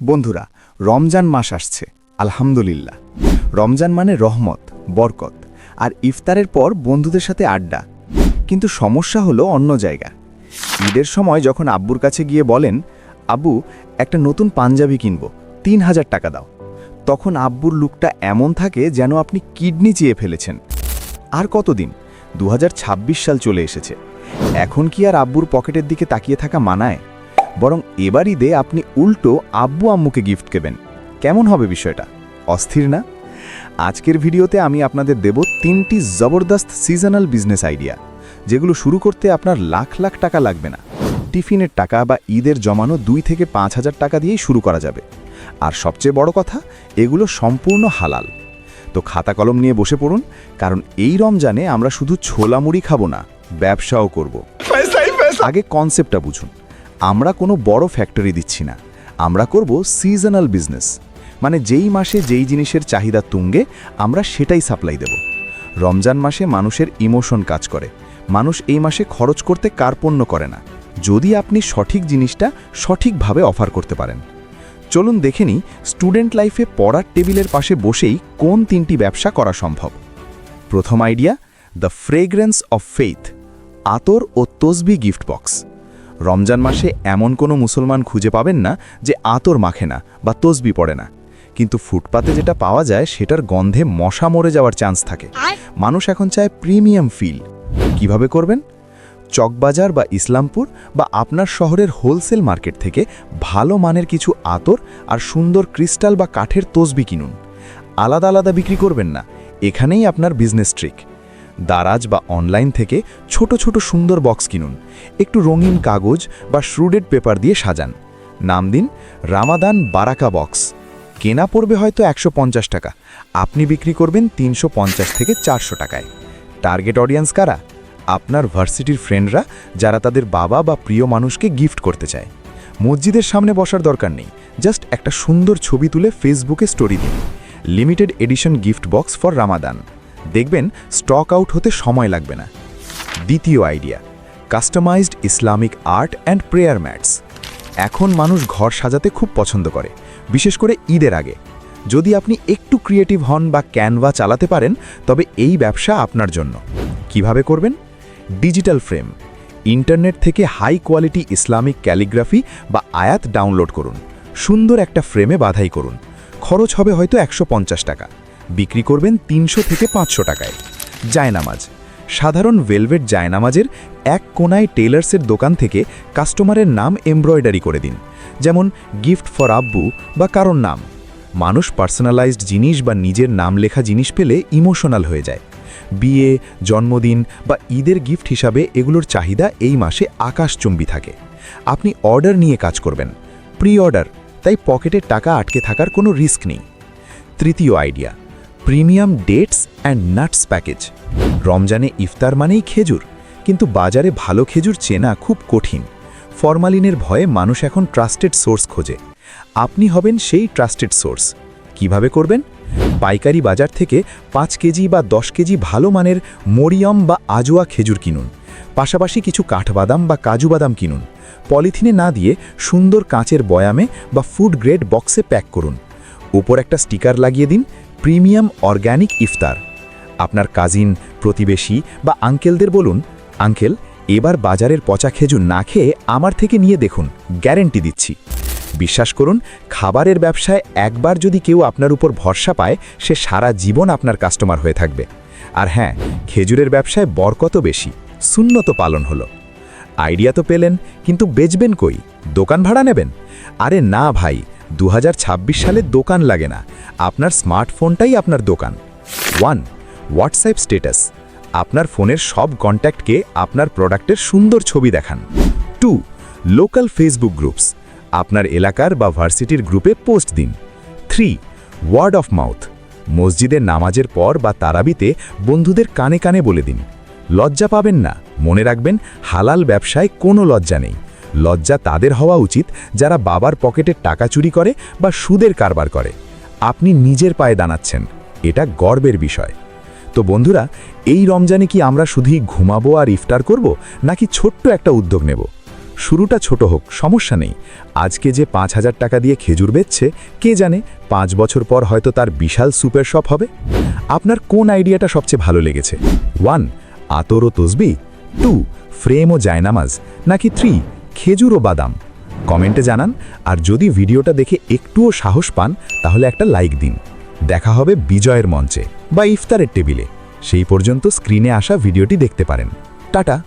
বন্ধুরা, রমজান মাস আসছে আলহামদুলিল্লাহ। রমজান মানে রহমত, বরকত, আর ইফতারের পর বন্ধুদের সাথে আড্ডা। কিন্তু সমস্যা হলো অন্য জায়গা। ঈদের সময় যখন আব্বুর কাছে গিয়ে বলেন, আব্বু একটা নতুন পাঞ্জাবি কিনব, ৩,০০০ টাকা দাও, তখন আব্বুর লুকটা এমন থাকে যেন আপনি কিডনি চেয়ে ফেলেছেন। আর কতদিন? ২০২৬ সাল চলে এসেছে। এখন কি আর আব্বুর পকেটের দিকে তাকিয়ে থাকা মানায়? বরং এবার ঈদে আপনি উল্টো আব্বু আম্মুকে গিফট দেবেন। কেমন হবে বিষয়টা? অস্থির না? আজকের ভিডিওতে আমি আপনাদের দেব ৩টি জবরদস্ত সিজনাল বিজনেস আইডিয়া, যেগুলো শুরু করতে আপনার লাখ লাখ টাকা লাগবে না। টিফিনের টাকা বা ঈদের জমানো ২ থেকে ৫,০০০ টাকা দিয়েই শুরু করা যাবে। আর সবচেয়ে বড় কথা, এগুলো সম্পূর্ণ হালাল। তো খাতা কলম নিয়ে বসে পড়ুন, কারণ এই রমজানে আমরা শুধু ছোলা মুড়ি খাবো না, ব্যবসাও করব। আগে কনসেপ্টটা বুঝুন। আমরা কোনো বড় ফ্যাক্টরি দিচ্ছি না, আমরা করব সিজনাল বিজনেস। মানে যেই মাসে যেই জিনিসের চাহিদা তুঙ্গে আমরা সেটাই সাপ্লাই দেব। রমজান মাসে মানুষের ইমোশন কাজ করে, মানুষ এই মাসে খরচ করতে কার্পণ্য করে না, যদি আপনি সঠিক জিনিসটা সঠিকভাবে অফার করতে পারেন। চলুন দেখে নিই স্টুডেন্ট লাইফে পড়ার টেবিলের পাশে বসেই কোন ৩টি ব্যবসা করা সম্ভব। প্রথম idea, the fragrance of faith, আতর ও তসবি গিফট বক্স। রমজান মাসে এমন কোনো মুসলমান খুঁজে পাবেন না যে আতর মাখে না বা তসবি পড়ে না, কিন্তু ফুটপাতে যেটা পাওয়া যায় সেটার গন্ধে মশা মরে যাওয়ার চান্স থাকে। মানুষ এখন চায় প্রিমিয়াম ফিল। কিভাবে করবেন? চকবাজার বা ইসলামপুর বা আপনার শহরের হোলসেল মার্কেট থেকে ভালো মানের কিছু আতর আর সুন্দর ক্রিস্টাল বা কাঠের তসবি কিনুন। আলাদা আলাদা বিক্রি করবেন না, এখানেই আপনার বিজনেস ট্রিক। দারাজ বা অনলাইন থেকে ছোট ছোট সুন্দর বক্স কিনুন, একটু রঙিন কাগজ বা শ্রুডেড পেপার দিয়ে সাজান। নাম দিন রামাদান বারাকা বক্স। কেনা পড়বে হয়তো ১৫০ টাকা, আপনি বিক্রি করবেন ৩৫০ থেকে ৪০০ টাকায়। টার্গেট অডিয়েন্স কারা? আপনার ভার্সিটির ফ্রেন্ডরা, যারা তাদের বাবা বা প্রিয় মানুষকে গিফট করতে চায়। মসজিদের সামনে বসার দরকার নেই, জাস্ট একটা সুন্দর ছবি তুলে ফেসবুকে স্টোরি দিন, limited edition gift box for Ramadan. দেখবেন স্টক আউট হতে সময় লাগবে না। দ্বিতীয় idea, customised Islamic art and prayer mats. এখন মানুষ ঘর সাজাতে খুব পছন্দ করে, বিশেষ করে ঈদের আগে। যদি আপনি একটু ক্রিয়েটিভ হন বা ক্যানভা চালাতে পারেন, তবে এই ব্যবসা আপনার জন্য। কিভাবে করবেন? Digital frame. ইন্টারনেট থেকে হাই কোয়ালিটি ইসলামিক ক্যালিগ্রাফি বা আয়াত ডাউনলোড করুন, সুন্দর একটা ফ্রেমে বাধাই করুন। খরচ হবে হয়তো ১৫০ টাকা, বিক্রি করবেন ৩০০ থেকে ৫০০ টাকায়। জায়নামাজ। সাধারণ ভেলভেট জায়নামাজের এক কোনায় টেলার্সের দোকান থেকে কাস্টমারের নাম এমব্রয়ডারি করে দিন, যেমন গিফট ফর আব্বু বা কারোর নাম। মানুষ পার্সোনালাইজড জিনিস বা নিজের নাম লেখা জিনিস পেলে ইমোশনাল হয়ে যায়। বিয়ে, জন্মদিন বা ঈদের গিফট হিসাবে এগুলোর চাহিদা এই মাসে আকাশচুম্বী থাকে। আপনি অর্ডার নিয়ে কাজ করবেন, প্রি অর্ডার, তাই পকেটের টাকা আটকে থাকার কোনো রিস্ক নেই। তৃতীয় idea, premium dates and nuts package. রমজানে ইফতার মানেই খেজুর, কিন্তু বাজারে ভালো খেজুর চেনা খুব কঠিন। ফরমালিনের ভয়ে মানুষ এখন ট্রাস্টেড সোর্স খোঁজে। আপনি হবেন সেই ট্রাস্টেড সোর্স। কিভাবে করবেন? পাইকারি বাজার থেকে ৫ কেজি বা ১০ কেজি ভালো মানের মরিয়ম বা আজোয়া খেজুর কিনুন। পাশাপাশি কিছু কাঠবাদাম বা কাজু বাদাম কিনুন। পলিথিনে না দিয়ে সুন্দর কাঁচের বয়ামে বা ফুড গ্রেড বক্সে প্যাক করুন। উপর একটা স্টিকার লাগিয়ে দিন, প্রিমিয়াম অর্গ্যানিক ইফতার। আপনার কাজিন, প্রতিবেশী বা আঙ্কেলদের বলুন, আঙ্কেল, এবার বাজারের পচা খেজুর না খেয়ে আমার থেকে নিয়ে দেখুন, গ্যারেন্টি দিচ্ছি। বিশ্বাস করুন, খাবারের ব্যবসায় একবার যদি কেউ আপনার উপর ভরসা পায়, সে সারা জীবন আপনার কাস্টমার হয়ে থাকবে। আর হ্যাঁ, খেজুরের ব্যবসায় বরকতও বেশি, সুন্নত পালন হলো। আইডিয়া তো পেলেন, কিন্তু বেচবেন কই? দোকান ভাড়া নেবেন? আরে না ভাই, ২০২৬ সালে দোকান লাগে না, আপনার স্মার্টফোনটাই আপনার দোকান। 1. WhatsApp status. আপনার ফোনের সব কন্ট্যাক্টকে আপনার প্রোডাক্টের সুন্দর ছবি দেখান। 2. Local Facebook groups. আপনার এলাকার বা ভার্সিটির গ্রুপে পোস্ট দিন। 3. Word of mouth. মসজিদের নামাজের পর বা তারাবিতে বন্ধুদের কানে কানে বলে দিন। লজ্জা পাবেন না, মনে রাখবেন হালাল ব্যবসায় কোনো লজ্জা নেই। লজ্জা তাদের হওয়া উচিত যারা বাবার পকেটের টাকা চুরি করে বা সুদের কারবার করে। আপনি নিজের পায়ে দাঁড়াচ্ছেন, এটা গর্বের বিষয়। তো বন্ধুরা, এই রমজানে কি আমরা শুধুই ঘুমাবো আর ইফতার করব, নাকি ছোট্ট একটা উদ্যোগ নেব? শুরুটা ছোট হোক, সমস্যা নেই। আজকে যে 5,000 টাকা দিয়ে খেজুর বেচছে, কে জানে 5 বছর পর হয়তো তার বিশাল সুপার শপ হবে। আপনার কোন আইডিয়াটা সবচেয়ে ভালো লেগেছে? 1 আতর ও তসবি, 2 ফ্রেম ও জায়নামাজ, নাকি 3 খেজুর ও বাদাম? কমেন্টে জানান। আর যদি ভিডিওটা দেখে একটুও সাহস পান তাহলে একটা লাইক দিন। দেখা হবে বিজয়ের মঞ্চে বা ইফতারের টেবিলে। সেই পর্যন্ত স্ক্রিনে আসা ভিডিওটি দেখতে পারেন। টাটা।